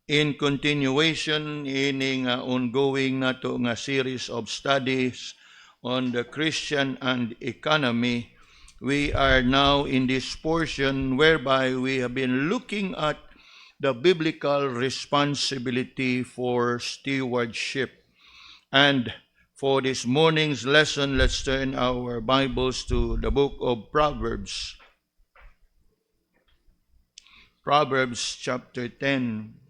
in continuation ining ongoing nato nga series of studies on the Christian and economy, we are now in this portion whereby we have been looking at the biblical responsibility for stewardship. And for this morning's lesson, let's turn our Bibles to the book of Proverbs. Proverbs chapter 10.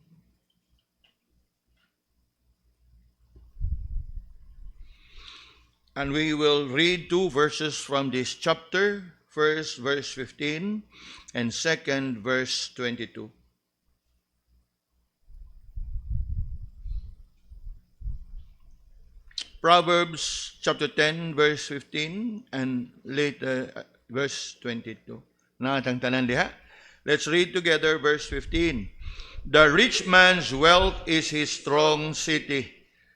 And we will read two verses from this chapter. First, verse 15, and second, verse 22. Proverbs chapter 10, verse 15, and later, verse 22. Natang tanan diha. Let's read together verse 15. The rich man's wealth is his strong city.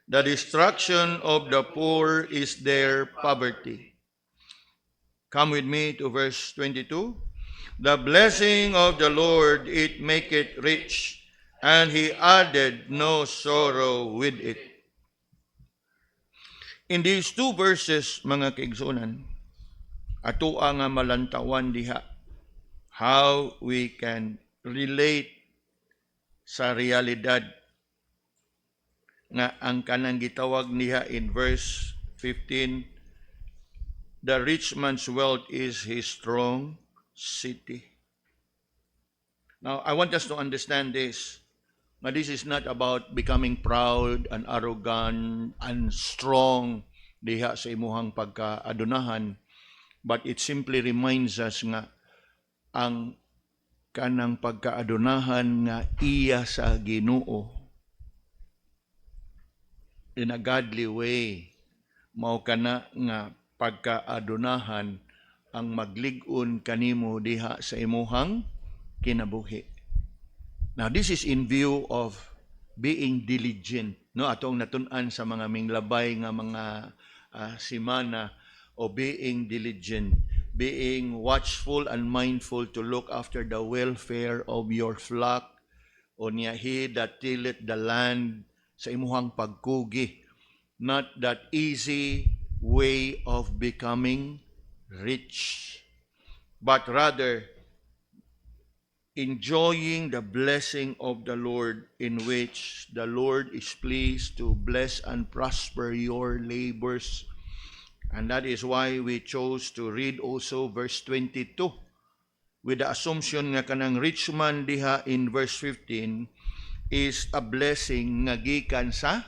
The destruction of the poor is their poverty. Come with me to verse 22. The blessing of the Lord, it maketh rich, and he added no sorrow with it. In these two verses, mga kaigsunan, ato nga malantawan diha how we can relate sa realidad nga ang kanang gitawag niya in verse 15, the rich man's wealth is his strong city. Now, I want us to understand this. Now, this is not about becoming proud and arrogant and strong diha sa imuhang pagkaadunahan, but it simply reminds us nga ang kanang pagkaadunahan nga iya sa Ginoo in a godly way, mao kana nga pagkaadunahan ang maglig-on kanimo diha sa imuhang kinabuhi. Now, this is in view of being diligent. No, atong natun-an sa mga minglabay nga mga simana, o being diligent, being watchful and mindful to look after the welfare of your flock, o niya he that tilleth the land, sa imuhang pagkugi. Not that easy way of becoming rich, but rather enjoying the blessing of the Lord, in which the Lord is pleased to bless and prosper your labors. And that is why we chose to read also verse 22 with the assumption nga kanang rich man diha in verse 15 is a blessing nga gikan sa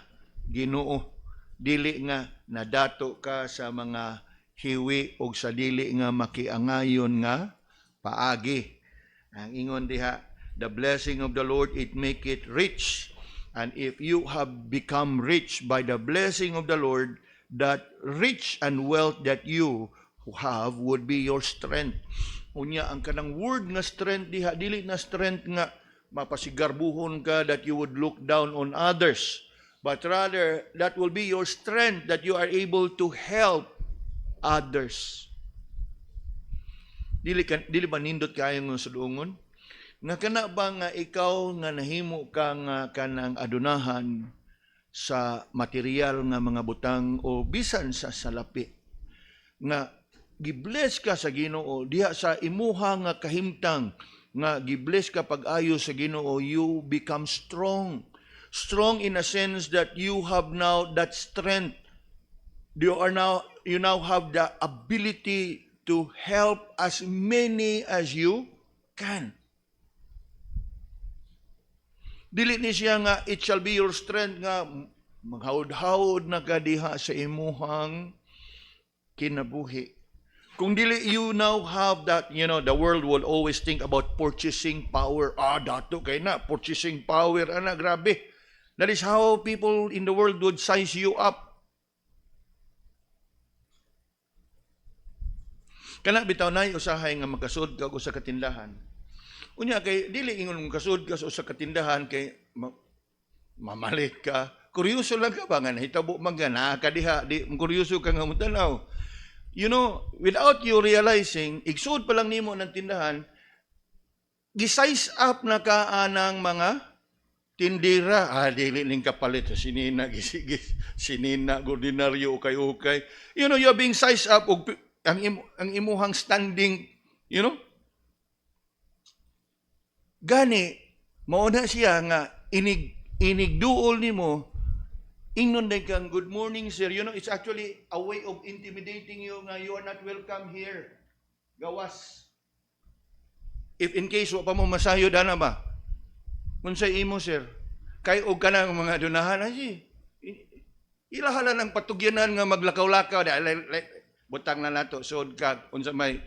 Ginoo. Dili nga nadato ka sa mga hiwi o sa dili nga makiangayon nga paagi. Ang ingon diha, the blessing of the Lord, it make it rich. And if you have become rich by the blessing of the Lord, that rich and wealth that you have would be your strength. Unya, ang kanang word nga strength diha, dili na strength nga mapasigarbuhon ka that you would look down on others, but rather that will be your strength that you are able to help others. Dili ba nindot kayo ng sudungon? Nga kana ba nga ikaw nga nahimo ka nga kanang adunahan sa material nga mga butang o bisan sa salapi, nga gibless ka sa Ginoo diha sa imuha nga kahimtang, nga gibless ka pag-ayo sa Ginoo, you become strong. Strong in a sense that you have now that strength. You now have the ability to help as many as you can. Dili ni siya nga it shall be your strength nga maghawod-hawod na ka diha sa imuhang kinabuhi. Kung dili, you now have that, the world will always think about purchasing power. Dato kay na, purchasing power, grabe. That is how people in the world would size you up. Kana bitaw nay usahay nga makasud ka sa katindahan. Unya kay dili ingon makasud ka sa katindahan kay mamalit ka. Kuryoso lang ka ba nga nahitabo man nga ka diha, di kuryoso ka nga mutanaw. Without you realizing, igsud pa lang nimo ng tindahan, gisize up na ka anang mga tindira, dili ning kapalit sa sinina, gisigis, sinina, ordinaryo, ukay-ukay. You know, you're being sized up, og ang imuhang standing, you know, gani, mauna siya nga, inigduol ni mo, ingnon na kang, good morning, sir. You know, it's actually a way of intimidating you nga, you are not welcome here. Gawas. If in case, wa pa mo masayo, dana ba? Kung sa imo, sir, kay og ka ng mga dunahan, ilahala ng patugyanan nga maglakaw-lakaw, butang na nato, suod ka, unsa may,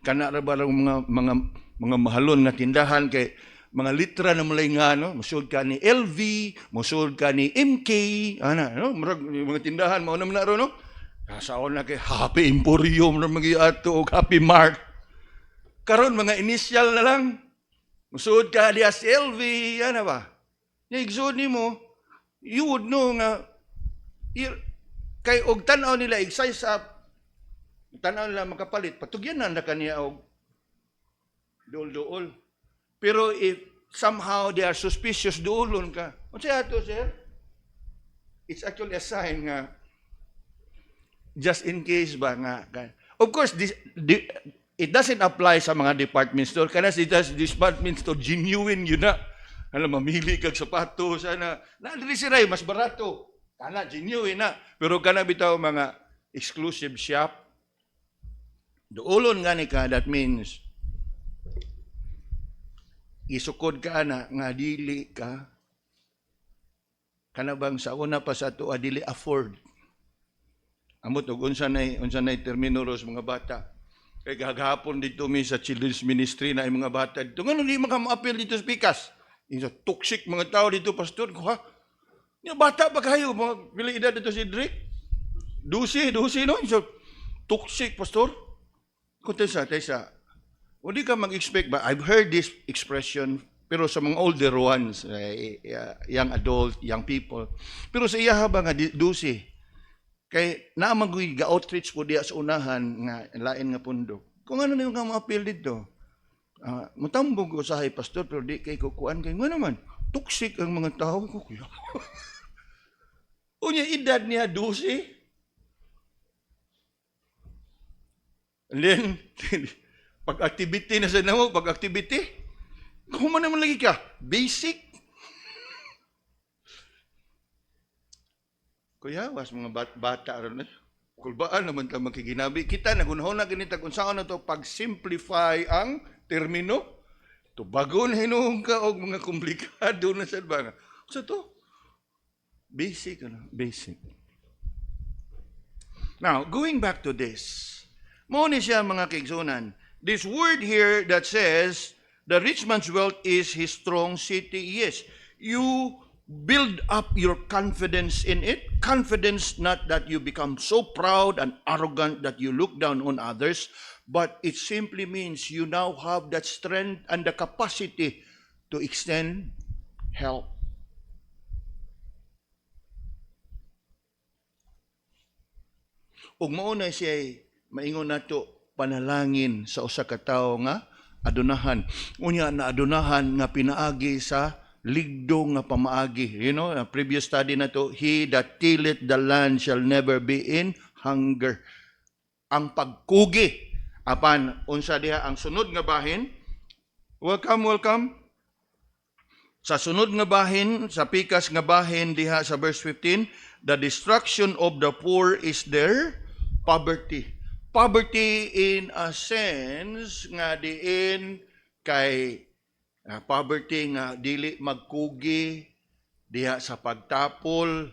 kanara ba mga mahalon nga tindahan, kay mga litra na mulay nga, no? Musuod ka ni LV, musuod ka ni MK, no? Mga tindahan, mauna mo na ro, no? Kasaon na kay Happy Emporium na mag-iato, o Happy Mart. Karon mga initial na lang, musuod ka di as LV, ba? Naigsuod ni mo, you would know nga, kay og tanaw nila, size up, tanaw nila makapalit, patugyanan na kaniya og dool-dool. Pero if somehow they are suspicious, doolon ka. Ano siya ito, sir? It's actually a sign nga, just in case ba nga. Of course, it doesn't apply sa mga department store. Kana si department store, genuine yun na. Alam, mamili kag sapato, sana. Nadali siray, mas barato. Kana, genuine na. Pero kana bitaw mga exclusive shop, doolon nga ni ka, that means, isukod ka na, nga dili ka, kana bang sa una pa sa ito, dili afford. Amot, unsa na terminuros mga bata. Kaya gagahapon dito mi sa children's ministry na yung mga bata dito. Nga hindi maka-appeal dito sa pikas. Yung toxic mga tao dito, pastor. Ha? Yung bata pa kayo, mga pili edad dito si Drake. Dusi, no? Yung toxic, pastor. Kuntesa, hindi ka mag-expect ba? I've heard this expression, pero sa mga older ones, young adult, young people. Pero sa iya ba nga, dusi. Kay naamagoy ga-outreach po diya sa unahan nga lain nga pundok. Kung ano na yung ma-appeal dito, matambog ko sa pastor, pero di kay kukuan kay nga naman, toxic ang mga tao ko. Unya edad niya 12. And then, pag-activity na sa namo, pag-activity, kung man naman lagi ka, basic. Kuya, was mga bata ron, kulbaan naman ka makikinabi. Kita, nagunahon na ganita kung saan na to pag-simplify ang termino. To bago na hinuhong ka o mga komplikado na sa banga. So to, basic. Now, going back to this, muna siya mga kaigsunan. This word here that says, the rich man's wealth is his strong city. Yes, you build up your confidence in it. Confidence, not that you become so proud and arrogant that you look down on others, but it simply means you now have that strength and the capacity to extend help. Ug mauna siya maingon nato panalangin sa usa ka tawo nga adunahan. Unya na adunahan nga pinaagi sa ligdo nga pamaagi. You know, previous study na to, he that tilleth the land shall never be in hunger. Ang pagkugi, apan, unsa diha ang sunod nga bahin, welcome. Sa sunod nga bahin, sa pikas nga bahin diha sa verse 15, the destruction of the poor is their poverty. Poverty in a sense nga diin kay poverty nga dili magkugi, diha sa pagtapol,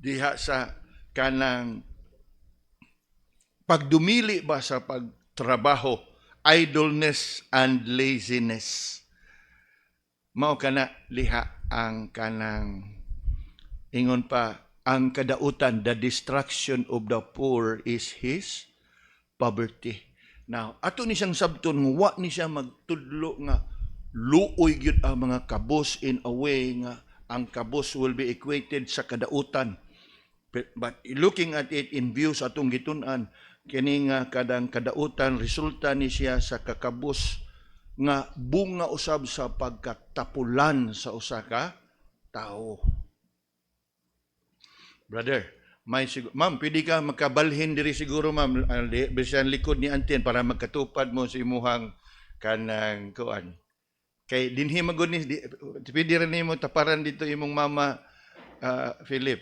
diha sa kanang pagdumili ba sa pagtrabaho, idleness and laziness. Mao kana liha ang kanang ingon pa, ang kadautan, the destruction of the poor is his poverty. Now, ato ni siyang sabton, wa ni siya magtudlo nga luoy gyud ang mga kabos in a way nga ang kabos will be equated sa kadautan. But looking at it in view sa atong gitun-an, kini nga kadang kadautan resulta ni siya sa kakabos nga bunga usab sa pagkatapulan sa usa ka tao. Brother, ma'am, pwede ka magkabalhin diri siguro, ma'am, bisan likod ni Antien para magkatupad mo sa imuhang kanang kuan. Kay dinhi magud ni pwede rin nimo taparan dito imong mama Philip.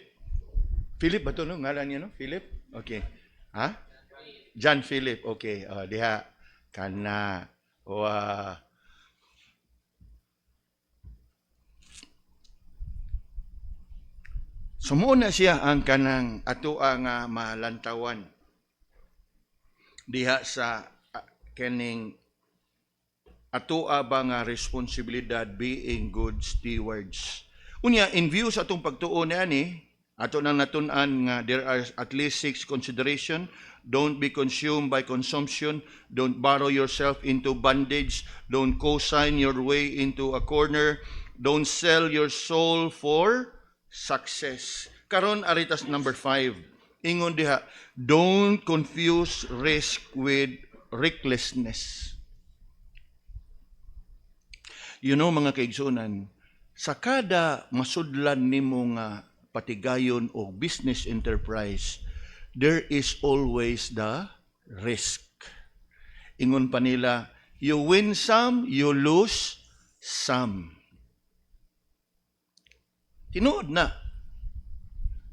Philip ba to no? Ngalan niya no? Philip? Okay. Ha? John Philip. Okay. Diha kana sumo na siya ang kanang atoa nga malantawan diha sa kaning atoa ba nga responsibilidad being good stewards. Unya, in view sa atong pagtuo niani, ato nang natun-an nga there are at least 6 consideration. Don't be consumed by consumption. Don't borrow yourself into bondage. Don't co-sign your way into a corner. Don't sell your soul for success. Karon aritas number 5. Ingon diha, don't confuse risk with recklessness. You know, mga kaigsunan, sa kada masudlan nimo nga patigayon o business enterprise, there is always the risk. Ingon pa nila, you win some, you lose some. Tinuod na.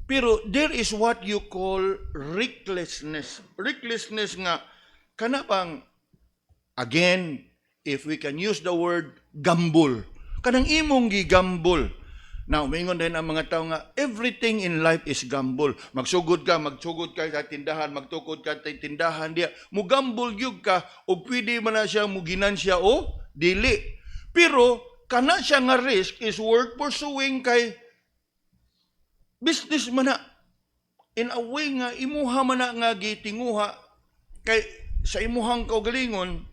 Pero there is what you call recklessness. Recklessness nga, kana bang, again, if we can use the word gamble. Kanang imong gigambol. Now, maingon din ang mga tao nga, everything in life is gamble. Magsugod ka sa tindahan, magtukod ka sa tindahan, diya. Mugambol gyud ka, o pwede man na siya muginansya o dili. Pero, kana siya nga risk is worth pursuing kay business man na. In a way nga, imuha man na nga gitinguha, kay sa imuhang kaugalingon,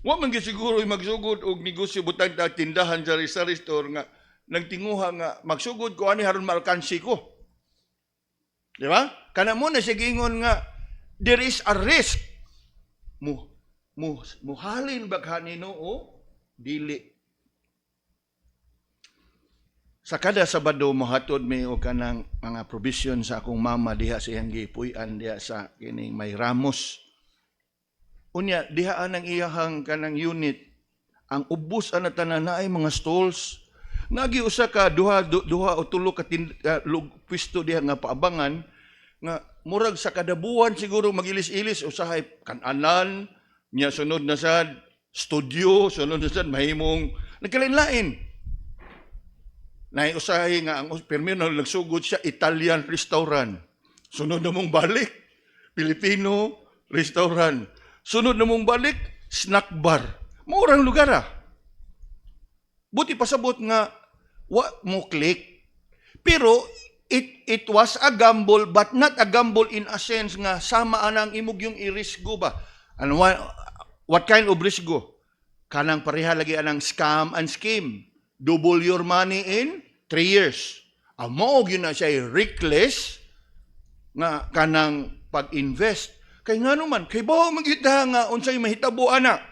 wa man siguro magsugod og negosyo butang ta tindahan sa store nga nagtinguha nga magsugod ko ani haron malkansi ko. Di ba? Kana mo na siya gingon nga there is a risk. Muhalin ba kanino o dili. Sa kada Sabado mohatod mi og kanang mga provision sa akong mama diha sa iyang gipuy-an diha sa kining may Ramos. Unya, dihaan ang iyahang kanang unit, ang ubos na tanan na ay mga stalls. Nagiusa ka, duha o tulo ka pwesto diha nga paabangan, nga murag sa kada buwan siguro magilis-ilis, usahay kananan, niya sunod na sad, studio, sunod na sad, mahimong, nagkalain-lain. Usahay nga, ang permino nagsugod siya, Italian restaurant. Sunod na mong balik, Filipino restaurant. Sunod na mong balik, snack bar. Murang lugar Buti pasabot nga, wa mo click. Pero, it was a gamble, but not a gamble in a sense nga sama anang imog yung irisgo ba? And what kind of risgo? Kanang pareha lagi anang scam and scheme. Double your money in 3 years. Amo yun na siya reckless nga kanang pag-invest. Kay nga naman, kay bawa magita nga unsay mahitabo ana.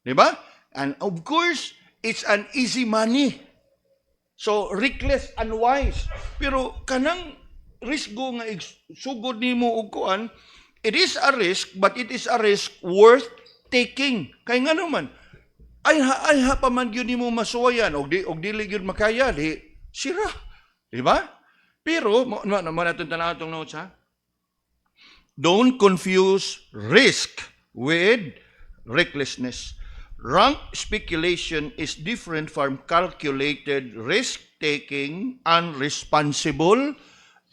Di ba? And of course, it's an easy money. So, reckless and wise. Pero kanang risgo nga sugod nimo og kuan, it is a risk, but it is a risk worth taking. Kay nga naman, ay ha pa man gyud nimo masuwayan og dili gyud makaya, di sira. Di ba? Pero, natin tanaw itong notes ha? Don't confuse risk with recklessness. Rank speculation is different from calculated risk-taking and responsible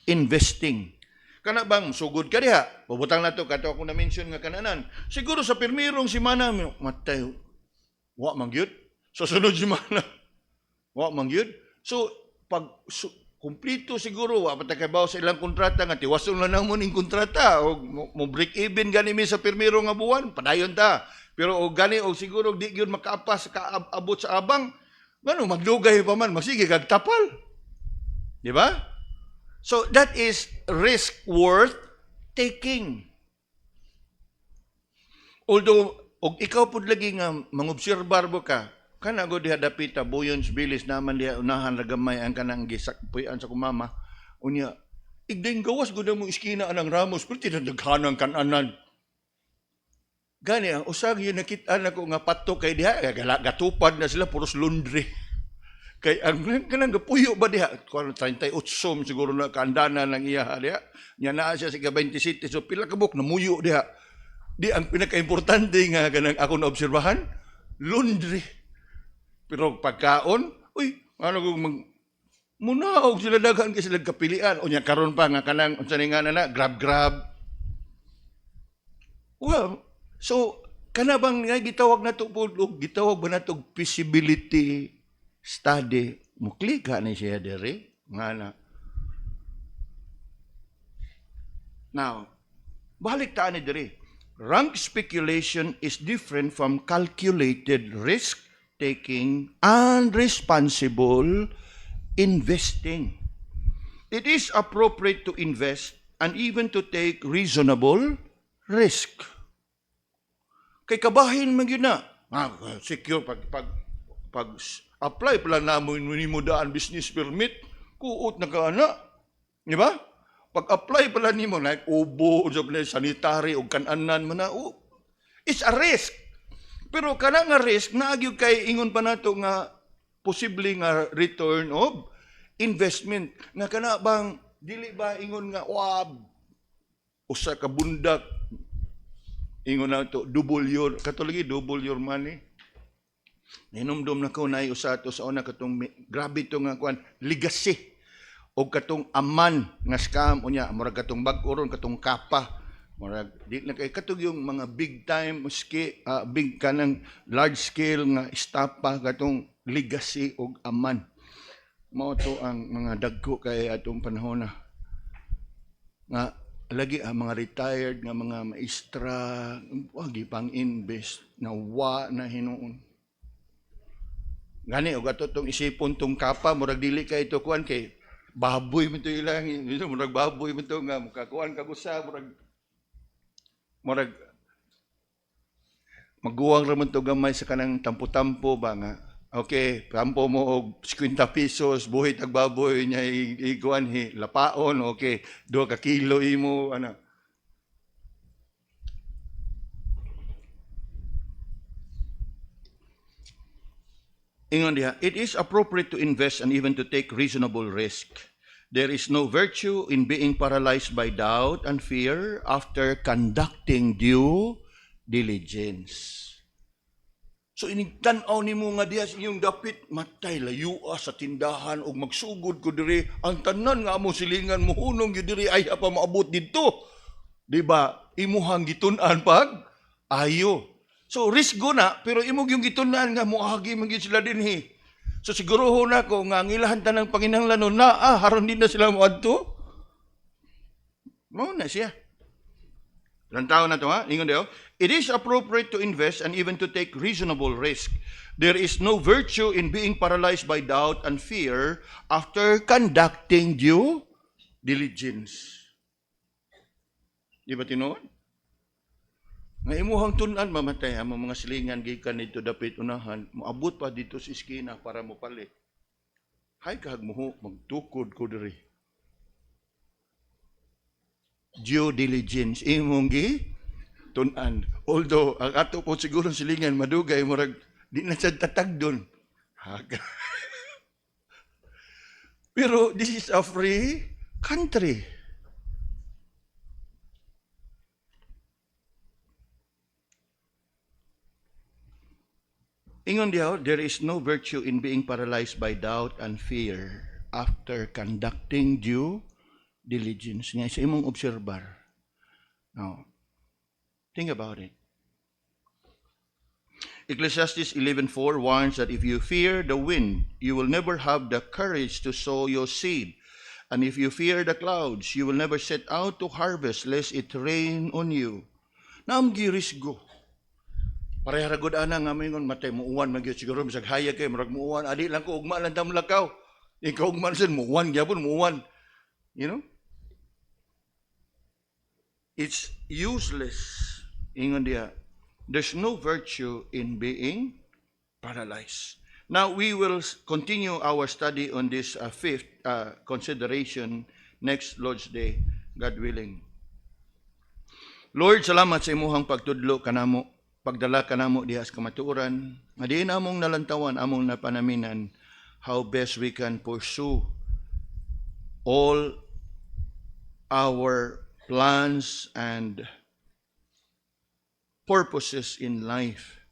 investing. Kana bang sugod ka diha? Pabutang na to, kato ako na-mention nga kananan. Siguro sa pirmirong si Mana, matay, wa mangyud. So sunod si Mana, wa mangyud. So, pag kumplito siguro, wa patakabaw sa ilang kontrata nga, tiwason lang naman yung kontrata, o mo break even gani mi sa pirmiro nga buwan, padayon ta. Pero o gani, o siguro di yun makaapas, kaabot sa abang, ano, magdugay pa man, magsige, kagtapal. Di ba? So, that is risk worth taking. Although, og ikaw pud lagi nga mangobserbar mo ka, kana go diha dapita buyons bilis naman diha unahan ra gamay ang kanang gisakpuyan sa kumama. Unya, igding gawas gud mo iskina anang Ramos pero tinadaghanang kananan. Gani ang usag yun nakita nako nga pato kay diha gatupad na sila puros laundry. Kay ang kanang gapuyo ba diha 38 siguro na kaandana ng iya diha. Nya naa siya sa 27 so pila ka buk namuyo diha. Di ang pinaka-importante nga kanang ako na obserbahan, laundry. Pero pagkaon, uy, ano kung munaog sila daghan kay sila kapilian. O nya karon pa nga kanang unsa ni nga na grab. Well, so kana bang nga gitawag nato pud gitawag ba nato feasibility study mo click ni siya dere nga na. Now, balik ta ni dere. Rank speculation is different from calculated risk-taking and responsible investing. It is appropriate to invest and even to take reasonable risk. Kay kabahin man yun na. Secure pag apply pala namon mo daan business permit, kuot na ka ana. Di ba? Pag-apply pala nimo like ubo, sanitary o kananan man na, it's a risk. Pero kana nga risk, naagyo kay ingon pa nato nga posible nga return of investment. Nga kana bang, dili ba ingon nga, usa ka bundak, ingon na ito, double your money. Ninumdum na ko na usa to sa una katong grabe to nga kuan legacy o katong aman nga scam unya murag katong bag-oron katong kapa murag di na kay katong yung mga big time big kanang large scale nga estapa katong legacy og aman mao to ang mga dagko kay atong panahon na nga lagi ang mga retired nga mga maestra wagi pang invest na na hinuon gani og ato tong isipon tong kapa murag dili kay ito kuan kay baboy man ito ilang, murag baboy man ito nga, makakuan kagusa, murag maguwang raman ito gamay sa kanang tampo-tampo ba nga, okay, tampo mo og 50 pesos, buhit ag baboy niya, ikuan, lapaon, okay, 2 ka kilo imo, ano. Ingon diha, it is appropriate to invest and even to take reasonable risk. There is no virtue in being paralyzed by doubt and fear after conducting due diligence. So inigtan-aw nimo nga diha inyong dapit matay layo sa tindahan og magsugod ko diri ang tanan nga amo silingan mohunong gyud diri ay pa maabot didto. Di ba? Imuhang gitun-an pag ayo. So risk go na pero imong yung gitunan nga moagi man gyud sila dinhi. So siguruho na ko nga ang ilahan tanang panginahanglanon na haron din na sila moadto. Mao na siya. Lantaw na to ha, ingon daw. It is appropriate to invest and even to take reasonable risk. There is no virtue in being paralyzed by doubt and fear after conducting due diligence. Di ba tinuod? Nga imuhang tunan mamatay ang mga silingan gikan dito dapit unahan, moabot pa dito sa iskina para mo palit. Hay kahag mo magtukod ko diri. Due diligence imong gi tunan. Although ang ato po siguro silingan madugay murag di na sad tatagdon. Pero this is a free country. Ingon diyaw, there is no virtue in being paralyzed by doubt and fear after conducting due diligence. Nga sa imong obserbar. Now, think about it. Ecclesiastes 11:4 warns that if you fear the wind, you will never have the courage to sow your seed. And if you fear the clouds, you will never set out to harvest lest it rain on you. Naamgirisgo. Pareha ragod ana nga mingon matay muuwan magyud siguro bisag hayag kay murag muuwan adi lang ko ugma lang tam lakaw. Ikaw ugma sen muuwan gyapon muuwan. You know? It's useless. Ingon diha. There's no virtue in being paralyzed. Now, we will continue our study on this fifth consideration next Lord's Day, God willing. Lord, salamat sa imuhang pagtudlo kanamo, pagdala kanamo diha sa kamatuoran. Nga diin among nalantawan, among napanaminan, how best we can pursue all our plans and purposes in life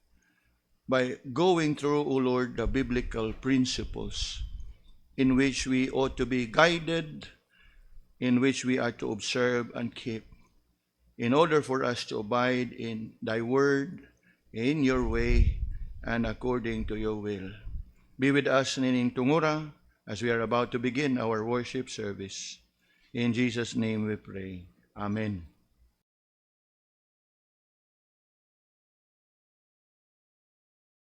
by going through, O Lord, the biblical principles in which we ought to be guided, in which we are to observe and keep, in order for us to abide in thy word, in your way, and according to your will. Be with us nining tungura as we are about to begin our worship service. In Jesus' name we pray. Amen.